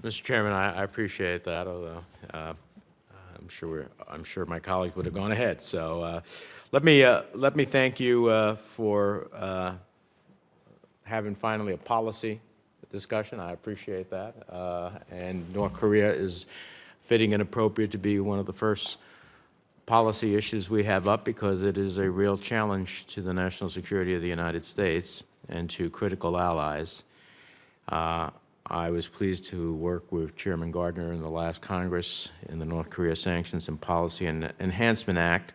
Mr. Chairman, I appreciate that, although I'm sure my colleagues would have gone ahead. So let me thank you for having finally a policy discussion. I appreciate that. And North Korea is fitting and appropriate to be one of the first policy issues we have up because it is a real challenge to the national security of the United States and to critical allies. I was pleased to work with Chairman Gardner in the last Congress in the North Korea Sanctions and Policy and Enhancement Act.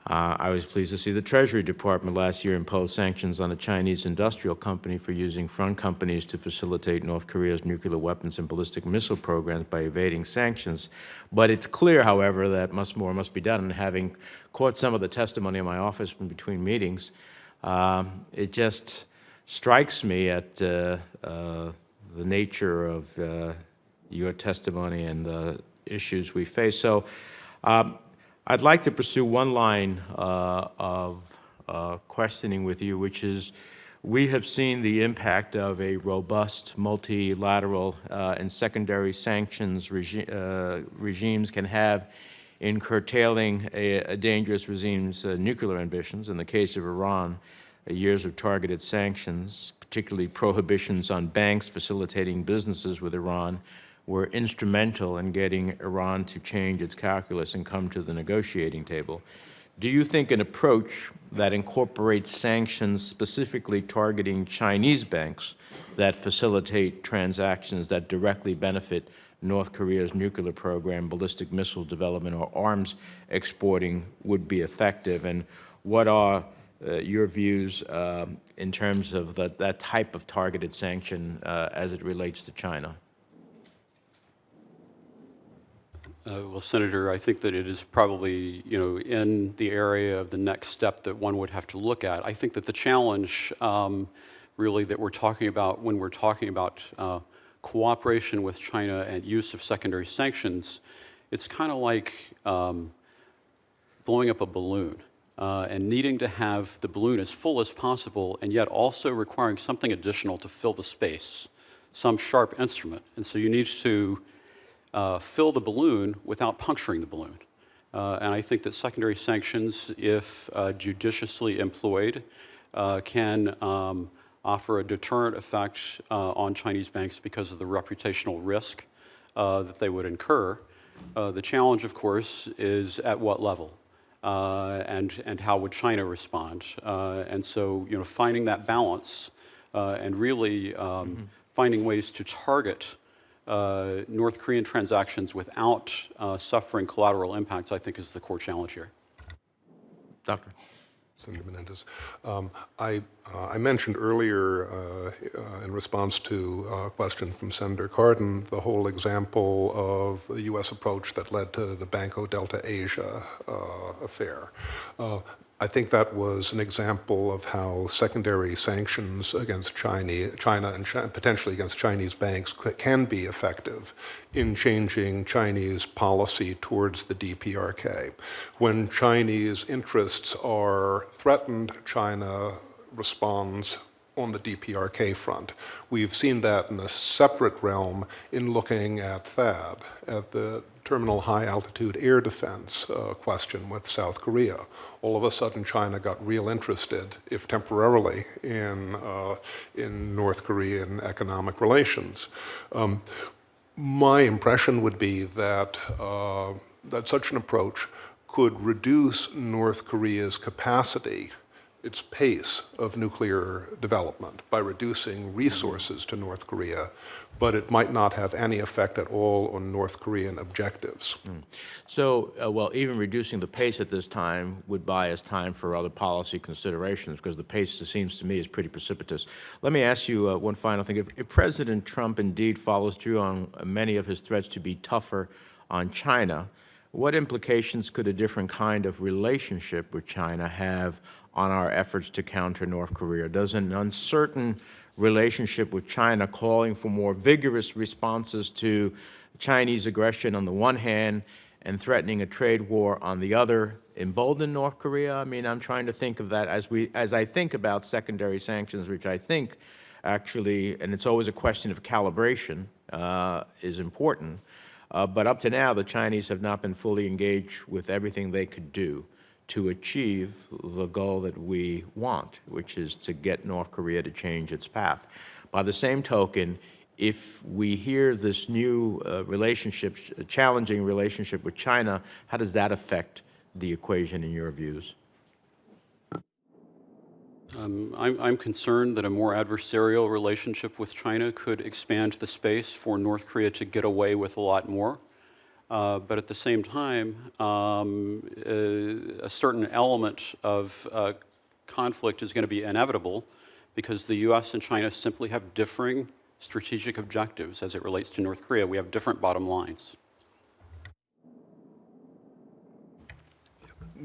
I was pleased to see the Treasury Department last year impose sanctions on a Chinese industrial company for using front companies to facilitate North Korea's nuclear weapons and ballistic missile programs by evading sanctions. But it's clear, however, that more must be done. And having caught some of the testimony in my office in between meetings, it just strikes me at the nature of your testimony and the issues we face. So I'd like to pursue one line of questioning with you, which is we have seen the impact of a robust multilateral and secondary sanctions regimes can have in curtailing a dangerous regime's nuclear ambitions. In the case of Iran, years of targeted sanctions, particularly prohibitions on banks facilitating businesses with Iran, were instrumental in getting Iran to change its calculus and come to the negotiating table. Do you think an approach that incorporates sanctions specifically targeting Chinese banks that facilitate transactions that directly benefit North Korea's nuclear program, ballistic missile development, or arms exporting would be effective? And what are your views in terms of that type of targeted sanction as it relates to China? Well, Senator, I think that it is probably, in the area of the next step that one would have to look at. I think that the challenge really that we're talking about when we're talking about cooperation with China and use of secondary sanctions, it's kind of like blowing up a balloon and needing to have the balloon as full as possible and yet also requiring something additional to fill the space, some sharp instrument. And so you need to fill the balloon without puncturing the balloon. And I think that secondary sanctions, if judiciously employed, can offer a deterrent effect on Chinese banks because of the reputational risk that they would incur. The challenge, of course, is at what level and how would China respond. And so, finding that balance and really finding ways to target North Korean transactions without suffering collateral impacts, I think, is the core challenge here. Doctor. Senator Menendez. I mentioned earlier in response to a question from Senator Cardin the whole example of the U.S. approach that led to the Banco Delta Asia affair. I think that was an example of how secondary sanctions against China and potentially against Chinese banks can be effective in changing Chinese policy towards the DPRK. When Chinese interests are threatened, China responds on the DPRK front. We've seen that in a separate realm in looking at THAAD, at the Terminal High Altitude Air Defense question with South Korea. All of a sudden, China got real interested, if temporarily, in North Korean economic relations. My impression would be that that such an approach could reduce North Korea's capacity, its pace of nuclear development, by reducing resources to North Korea, but it might not have any effect at all on North Korean objectives. So, well, even reducing the pace at this time would buy us time for other policy considerations because the pace, it seems to me, is pretty precipitous. Let me ask you one final thing. If President Trump indeed follows through on many of his threats to be tougher on China, what implications could a different kind of relationship with China have on our efforts to counter North Korea? Does an uncertain relationship with China calling for more vigorous responses to Chinese aggression on the one hand and threatening a trade war on the other embolden North Korea? I mean, I'm trying to think of that as I think about secondary sanctions, which I think actually, and it's always a question of calibration, is important. But up to now, the Chinese have not been fully engaged with everything they could do to achieve the goal that we want, which is to get North Korea to change its path. By the same token, if we hear this new relationship, challenging relationship with China, how does that affect the equation in your views? I'm concerned that a more adversarial relationship with China could expand the space for North Korea to get away with a lot more. But at the same time, a certain element of conflict is going to be inevitable because the U.S. and China simply have differing strategic objectives as it relates to North Korea. We have different bottom lines.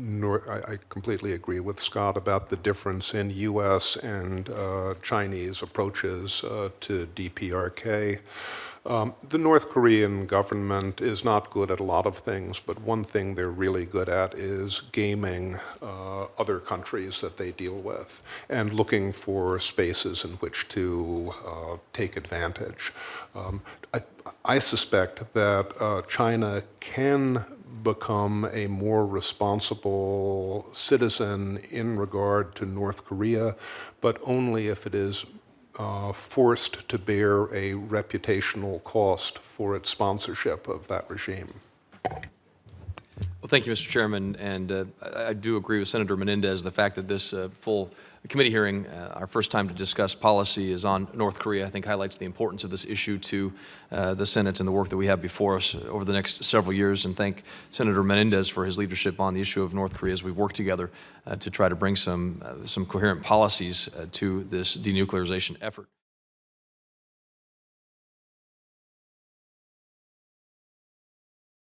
I completely agree with Scott about the difference in U.S. and Chinese approaches to DPRK. The North Korean government is not good at a lot of things, but one thing they're really good at is gaming other countries that they deal with and looking for spaces in which to take advantage. I suspect that China can become a more responsible citizen in regard to North Korea, but only if it is forced to bear a reputational cost for its sponsorship of that regime. Well, thank you, Mr. Chairman, and I do agree with Senator Menendez. The fact that this full committee hearing, our first time to discuss policy, is on North Korea, I think highlights the importance of this issue to the Senate and the work that we have before us over the next several years, and thank Senator Menendez for his leadership on the issue of North Korea as we've worked together to try to bring some coherent policies to this denuclearization effort.